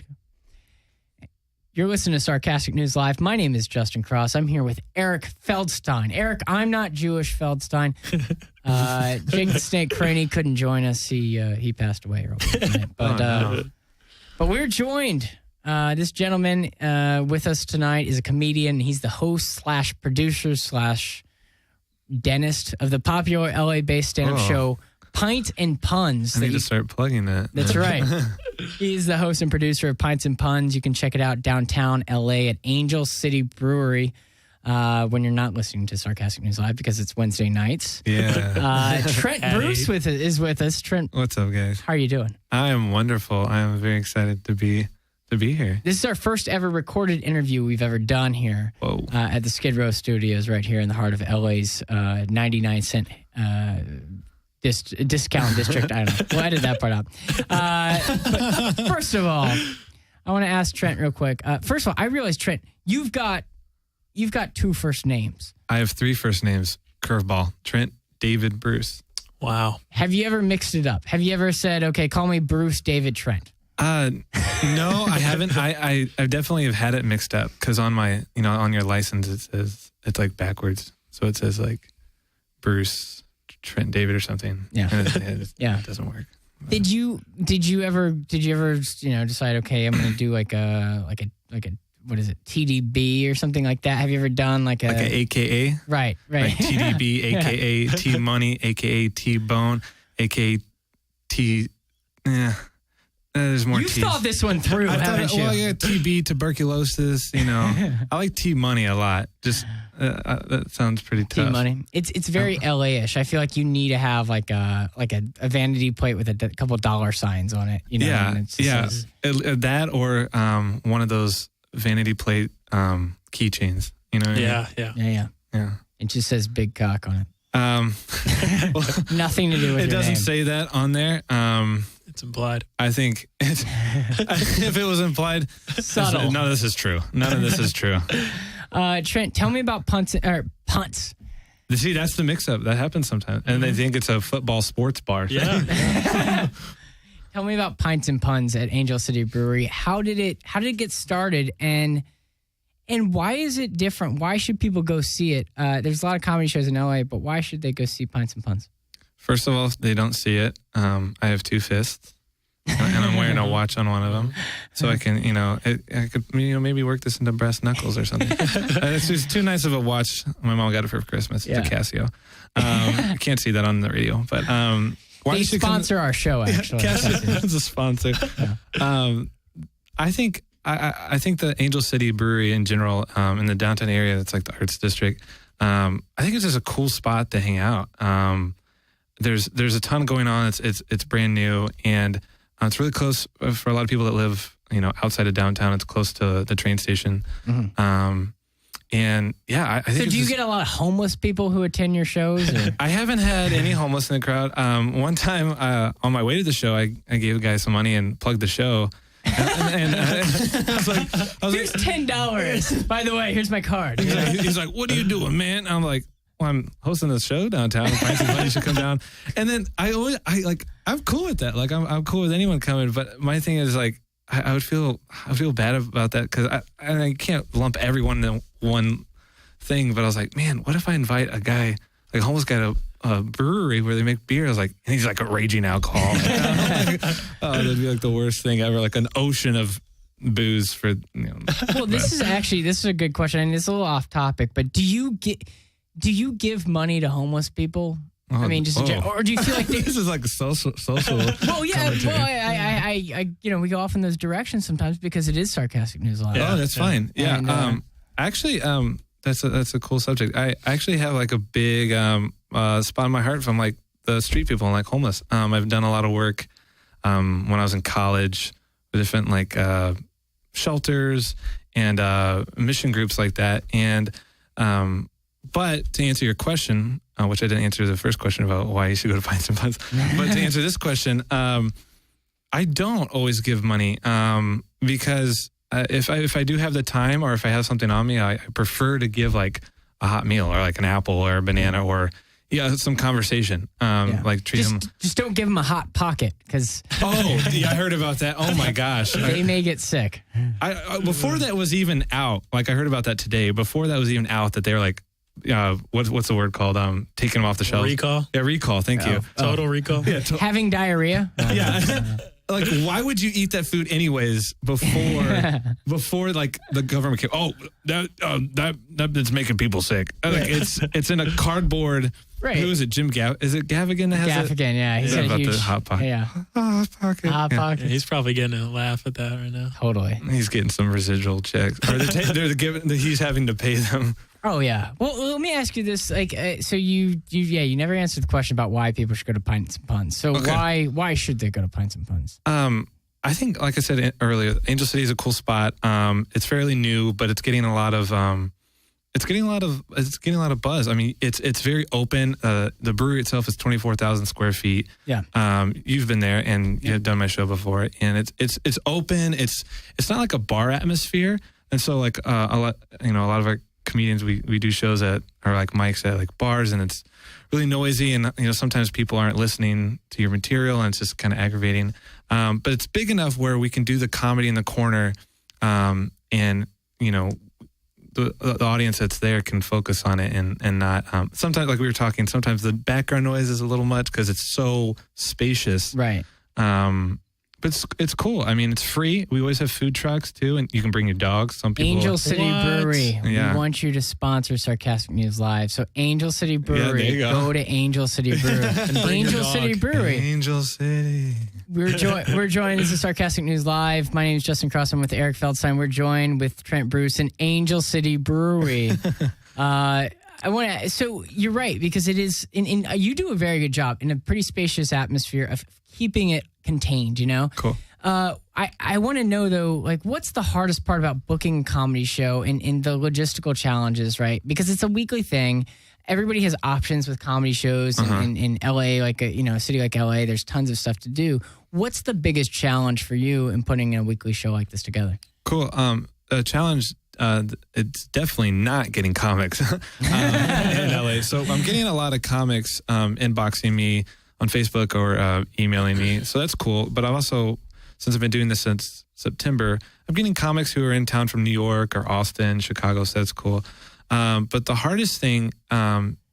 Good to go. You're listening to Sarcastic News Live. My name is Justin Cross. I'm here with Eric Feldstein. Eric, I'm not Jewish Feldstein. Jake the Snake Craney couldn't join us. He passed away earlier tonight. But we're joined. This gentleman with us tonight is a comedian. He's the host / producer / dentist of the popular LA-based stand-up show Pint and Puns. I need to start plugging that. That's right. He's the host and producer of Pints and Puns. You can check it out downtown LA at Angel City Brewery when you're not listening to Sarcastic News Live because it's Wednesday nights. Yeah. Trent Bruce is with us. Trent, what's up, guys? How are you doing? I am wonderful. I am very excited to be here. This is our first ever recorded interview we've ever done here at the Skidrow Studios right here in the heart of LA's 99-cent discount district. I don't know. We'll edit that part out. But first of all, I want to ask Trent real quick. First of all, I realized, Trent, you've got 2 first names. I have 3 first names. Curveball. Trent David Bruce. Wow. Have you ever mixed it up? Have you ever said, okay, call me Bruce David Trent? No, I haven't. I definitely have had it mixed up because on my, on your license, it says, it's like backwards. So it says like Bruce Trent David or something. Yeah. And it doesn't work. But. Did you ever decide, okay, I'm going to do like a what is it, TDB or something like that? Have you ever done like a AKA? Right. Like TDB, AKA T Money, AKA T Bone, AKA T. Yeah. There's more You've T's. thought this one through, haven't you? Well, yeah, TB, tuberculosis, I like T Money a lot. Just, that sounds pretty tough. T Money. It's very LA-ish. I feel like you need to have like a vanity plate with a couple dollar signs on it. Yeah, says, that or one of those vanity plate keychains. You know what I mean? Yeah. It just says big cock on it. Nothing to do with it. It doesn't name. say that on there. It's implied. I think if it was implied, subtle. None of this is true. None of this is true. Trent, tell me about punts. See, that's the mix-up that happens sometimes, and they think it's a football sports bar. Yeah. Tell me about Pints and Puns at Angel City Brewery. How did it get started, and why is it different? Why should people go see it? There's a lot of comedy shows in LA, but why should they go see Pints and Puns? First of all, they don't see it. I have 2 fists, and I'm wearing a watch on one of them, so I can, I could, maybe work this into brass knuckles or something. It's just too nice of a watch. My mom got it for Christmas. It's a Casio. You can't see that on the radio, but they sponsor our show. Actually, Casio is a sponsor. Yeah. I think the Angel City Brewery in general, in the downtown area, that's like the arts district. I think it's just a cool spot to hang out. There's a ton going on. It's brand new, and it's really close for a lot of people that live, outside of downtown. It's close to the train station. Mm-hmm. And yeah, I think. So do you get a lot of homeless people who attend your shows? Or? I haven't had any homeless in the crowd. One time on my way to the show, I gave a guy some money and plugged the show. And I was like, here's $10. By the way, here's my card. He's like, what are you doing, man? I'm like, well, I'm hosting this show downtown. You should come down. And then I'm cool with that. Like, I'm cool with anyone coming. But my thing is like, I would feel bad about that because I can't lump everyone in one thing. But I was like, man, what if I invite a guy, like a homeless guy, to a brewery where they make beer? I was like, and he's like a raging alcoholic. That'd be like the worst thing ever. Like an ocean of booze for. Well, this is a good question, and it's a little off topic. But do you give money to homeless people? I mean, or do you feel like this is like a social? Well, yeah. Well, we go off in those directions sometimes because it is Sarcastic News Live. Yeah. Oh, that's fine. Yeah. And, actually, that's a cool subject. I actually have like a big spot in my heart from like the street people and like homeless. I've done a lot of work when I was in college with different like shelters and mission groups like that. And but to answer your question, which I didn't answer the first question about why you should go to Pints and Puns, but to answer this question, I don't always give money because if I do have the time or if I have something on me, I prefer to give like a hot meal or like an apple or a banana or Yeah, some conversation. Like treat them. Just don't give them a hot pocket because Oh, yeah, I heard about that. Oh my gosh, they may get sick. Before that was even out, like I heard about that today. Before that was even out, that they were like, what's the word called? Taking them off the shelf. Recall? Yeah, recall. Thank you. Total recall? Yeah. Having diarrhea. Yeah. Like, why would you eat that food anyways before like the government came? Oh, that's making people sick. Like, it's in a cardboard. Right. Who is it? Is it Gavigan that has it? Gaffigan, yeah. He's got a about huge the hot pocket. Yeah. Hot pocket. Hot pocket. Yeah, he's probably getting a laugh at that right now. Totally. He's getting some residual checks. Or they're giving. He's having to pay them. Oh yeah. Well, let me ask you this: like, so you never answered the question about why people should go to Pints and Puns. So why should they go to Pints and Puns? I think, like I said earlier, Angel City is a cool spot. It's fairly new, but it's getting a lot of buzz. I mean, it's very open. The brewery itself is 24,000 square feet. Yeah. You've been there and you've done my show before, and it's open. It's not like a bar atmosphere, and so like a lot of our comedians, we do shows at, or like mics at like bars, and it's really noisy, and sometimes people aren't listening to your material, and it's just kind of aggravating. But it's big enough where we can do the comedy in the corner, and the audience that's there can focus on it and not. Sometimes, like we were talking, sometimes the background noise is a little much because it's so spacious. Right. But it's cool. I mean, it's free. We always have food trucks too, and you can bring your dogs. Some people. Angel City Brewery. Yeah. We want you to sponsor Sarcastic News Live. So Angel City Brewery. there you go. To Angel City Brewery. Angel City Brewery. Angel City. We're joined. This is Sarcastic News Live. My name is Justin Cross. I'm with Eric Feldstein. We're joined with Trent Bruce and Angel City Brewery. So you're right, because it is. You do a very good job in a pretty spacious atmosphere of keeping it contained. Cool. I want to know though, like, what's the hardest part about booking a comedy show and the logistical challenges, right? Because it's a weekly thing. Everybody has options with comedy shows in LA, like a city like LA. There's tons of stuff to do. What's the biggest challenge for you in putting a weekly show like this together? Cool. A challenge. It's definitely not getting comics in LA. So I'm getting a lot of comics inboxing me on Facebook or emailing me. So that's cool. But I've also, since I've been doing this since September, I'm getting comics who are in town from New York or Austin, Chicago. So that's cool. But the hardest thing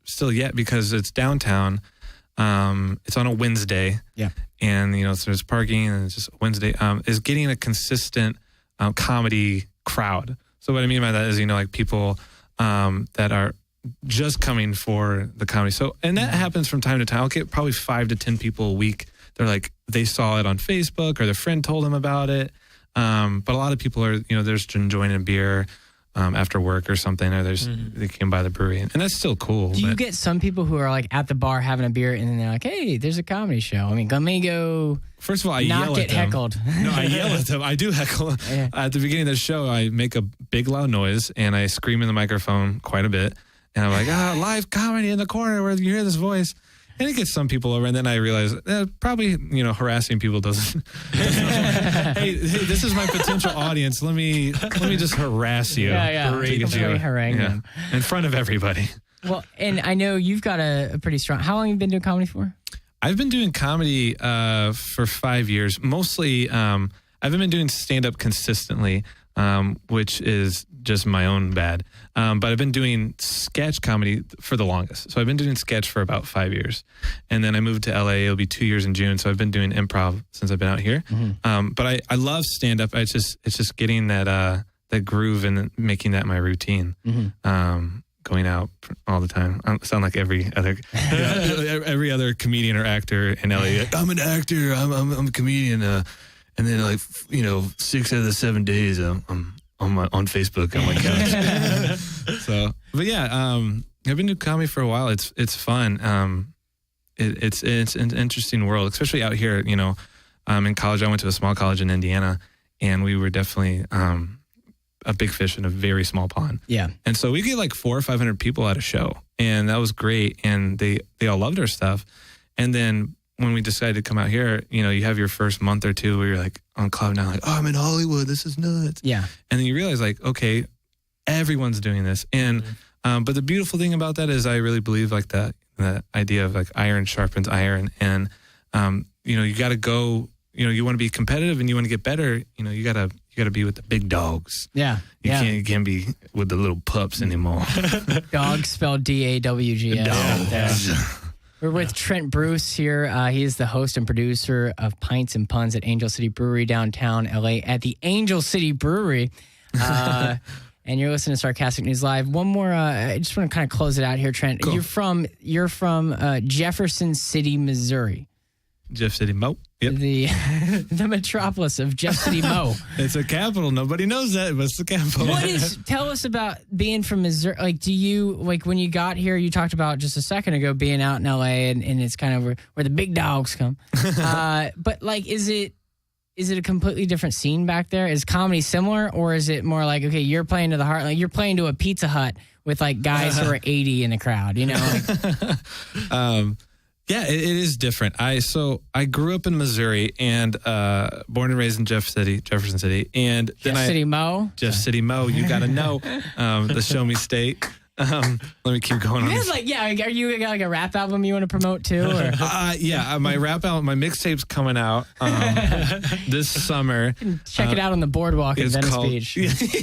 still yet, because it's downtown, it's on a Wednesday. Yeah. And, so there's parking and it's just Wednesday, is getting a consistent comedy crowd. So what I mean by that is, like people that are just coming for the comedy. So, and that happens from time to time. I'll get probably 5 to 10 people a week. They're like, they saw it on Facebook or their friend told them about it. But a lot of people are, they're just enjoying a beer after work or something, or they came by the brewery, and that's still cool. Do you get some people who are like at the bar having a beer, and then they're like, "Hey, there's a comedy show. I mean, let me go." First of all, I not yell get at them. heckled. No, I yell at them. I do heckle. Yeah. At the beginning of the show, I make a big loud noise and I scream in the microphone quite a bit, and I'm like, live comedy in the corner where you hear this voice. And it gets some people over, and then I realize probably harassing people doesn't. hey, this is my potential audience. Let me just harass you. Yeah. Harangue them in front of everybody. Well, and I know you've got a pretty strong. How long have you been doing comedy for? I've been doing comedy for 5 years. Mostly, I haven't been doing stand-up consistently, which is just my own bad. But I've been doing sketch comedy for the longest. So I've been doing sketch for about 5 years. And then I moved to LA. It'll be 2 years in June. So I've been doing improv since I've been out here. Mm-hmm. But I love stand-up. It's just getting that groove and making that my routine. Mm-hmm. Going out all the time. I sound like every other comedian or actor in LA. Like, I'm an actor. I'm a comedian. And then 6 out of the 7 days I'm on Facebook on my couch. So, but yeah, I've been doing comedy for a while. It's fun. It's an interesting world, especially out here. In college, I went to a small college in Indiana, and we were definitely a big fish in a very small pond. Yeah. And so we get like 400 or 500 people at a show, and that was great. And they all loved our stuff. And then when we decided to come out here, you have your first month or two where you're like on cloud nine, like, oh, I'm in Hollywood. This is nuts. Yeah. And then you realize like, okay, everyone's doing this. And, but the beautiful thing about that is I really believe like that the idea of like iron sharpens iron, and you got to go. You want to be competitive and you want to get better. You gotta be with the big dogs. Yeah, you can't be with the little pups anymore. Dogs spelled DAWGS. Dogs. We're with Trent Bruce here. He is the host and producer of Pints and Puns at Angel City Brewery downtown LA at the Angel City Brewery. And you're listening to Sarcastic News Live. One more, I just want to kind of close it out here, Trent. Cool. You're from Jefferson City, Missouri. Jeff City Mo. Yep. The metropolis of Jeff City Mo. It's a capital. Nobody knows that, but it's the capital. Tell us about being from Missouri. Like, do you, like, when you got here, you talked about just a second ago being out in LA and it's kind of where the big dogs come. But like, is it a completely different scene back there? Is comedy similar, or is it more like, okay, you're playing to the heart, like you're playing to a Pizza Hut with like guys who are 80 in the crowd, Like, yeah, it is different. I grew up in Missouri and born and raised in Jefferson City, and then Jeff City Mo. You got to know the Show Me State. Let me keep going on. Are you got like a rap album you want to promote too? Or? My rap album, my mixtape's coming out this summer. Check it out on the boardwalk in Venice Beach.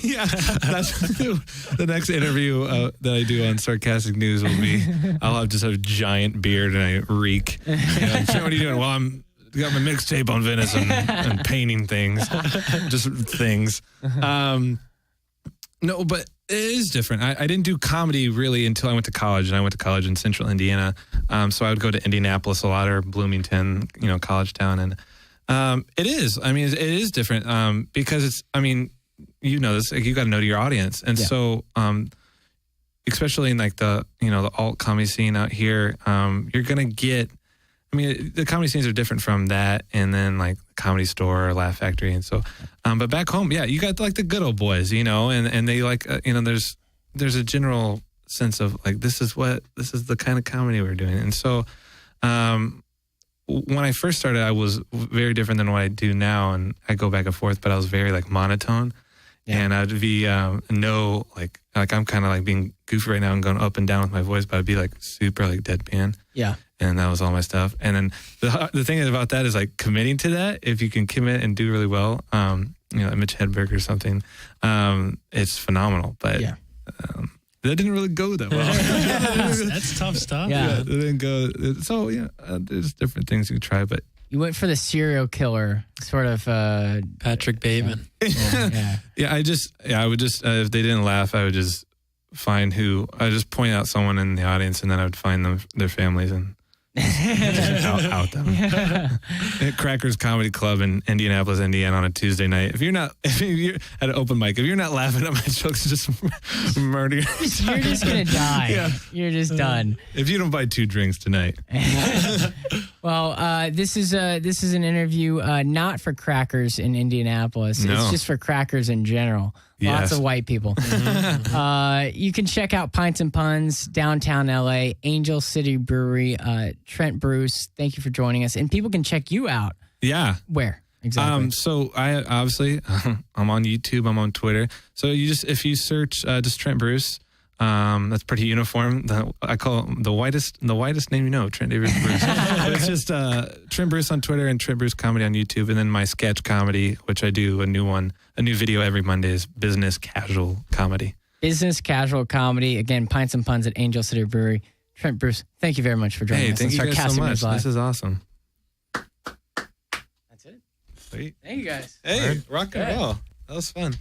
Yeah, that's the next interview that I do on Sarcastic News will be. I'll just have a giant beard and I reek. What are you doing? Well, I'm got my mixtape on Venice and painting things, just things. No, but it is different. I didn't do comedy really until I went to college, and I went to college in central Indiana. So I would go to Indianapolis a lot, or Bloomington, college town. And it is. I mean, it is different because it's, I mean, this, like, you got to know your audience. And so, especially in like the alt comedy scene out here, you're going to get, I mean, the comedy scenes are different from that, and then like the Comedy Store or Laugh Factory, and so, but back home, you got like the good old boys, and they like, there's a general sense of like this is the kind of comedy we're doing, and so, when I first started, I was very different than what I do now, and I go back and forth, but I was very like monotone, and I'd be like I'm kind of like being goofy right now and going up and down with my voice, but I'd be like super like deadpan, and that was all my stuff. And then the thing about that is like committing to that. If you can commit and do really well, Mitch Hedberg or something, it's phenomenal. But that didn't really go that well. That's tough stuff. Yeah, it didn't go. So there's different things you try, but you went for the serial killer sort of. Patrick Bateman. I would just if they didn't laugh, I would just find I would just point out someone in the audience, and then I would find their families and out them. At Crackers Comedy Club in Indianapolis, Indiana, on a Tuesday night. If you're at an open mic, if you're not laughing at my jokes, just murder. You're just gonna die. Yeah. You're just done. If you don't buy 2 drinks tonight. Well, this is an interview not for Crackers in Indianapolis. No. It's just for Crackers in general. Lots of white people. You can check out Pints and Puns, downtown LA, Angel City Brewery. Trent Bruce, thank you for joining us. And people can check you out. Yeah. Where exactly? So I obviously I'm on YouTube. I'm on Twitter. So if you search just Trent Bruce. That's pretty uniform. I call him the whitest name Trent David Bruce. But it's just Trent Bruce on Twitter and Trent Bruce Comedy on YouTube, and then my sketch comedy, which I do a new video every Monday, is Business Casual Comedy. Business Casual Comedy. Again, Pints and Puns at Angel City Brewery. Trent Bruce, thank you very much for joining us. Thank you guys so much. This is awesome. That's it. Sweet. Thank you guys. Hey, rock and roll. That was fun.